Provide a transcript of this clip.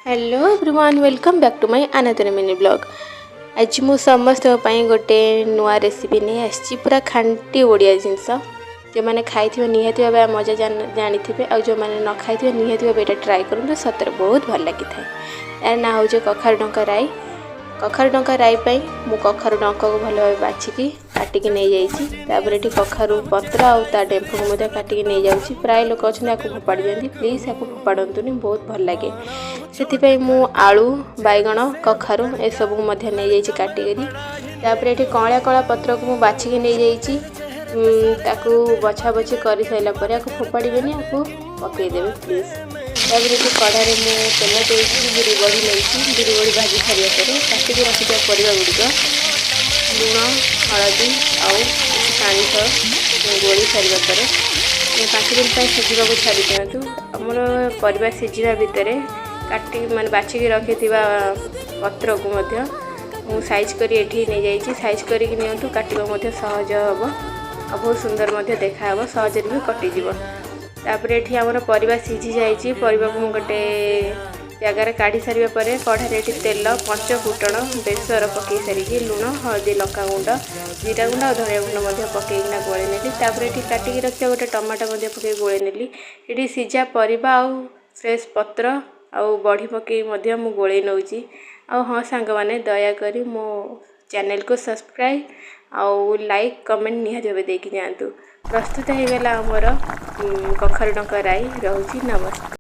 Hello everyone welcome back to my another mini blog. आज मु समस्त गोटे नुआ रेसिपी नहीं आसी पूरा खांटी ओडिया जिनस जो मैंने खाई निहाती भाव मजा जानी थे जो मैंने न खाई निहाती भाव ये ट्राए करूँ सतरे बहुत भल लगी था। यार ना हूँ कखार डंका राई। कखार डंका राई मु कखार डंका को भल भाव बाछिकी काटिकी नहीं जापर ये कखारू पत्र आ डेम्फू को काटिकी नहीं जाऊँगी। प्राय लोक अच्छे फोपाड़ी दिखती प्लीज या फोपाड़तुनि बहुत भल लगे से मु आलू बैगण कखारू ए सब नहीं काटिकी ये कला कला पत्र को बाछिकी नहीं ताकू बछा बछी कर सारापर फोपाड़े आपको पकईदेवे प्लीज। तापर ये कढ़ाई में तेल देती बिरी बड़ी नहीं बिरी बड़ी भाजी सारे काटिक रखी परिवा गुड़िक लुण हलदी आनी गोली सारापर 5 मिनट सिझा को छाड़ी दिंतु। आमर परिवा सिझा भितर काटी मान बाछिकी रखि पत्र को साइज कर साइज करनी काटा सहज हम आ बहुत सुंदर देखा सहज भी कटिज। तापर ये आमर परिवा सिझी जाइए परिवा को गोटे जगार काढ़ी सारे कढ़ाई तेल 5 फुटण बेसर पकई सारिकी लुण हलदी लंका गुंड जीरा गुंड और धनिया गुंड पकईना गोले नेली। तापर ये काटिकी रखिया गोटे टमाटो पकई गोले नेली। ये सिझा परिवा आउ फ्रेश पत्र आउ बड़ी पकई मु गोले नौची। हाँ सांग मैंने दयाकोरी मो चैनल को सब्सक्राइब आउ लाइक कमेंट निहाती भाव देकी जातु। प्रस्तुत हो गला आमर कखार डंका राई। रहुची नमस्कार।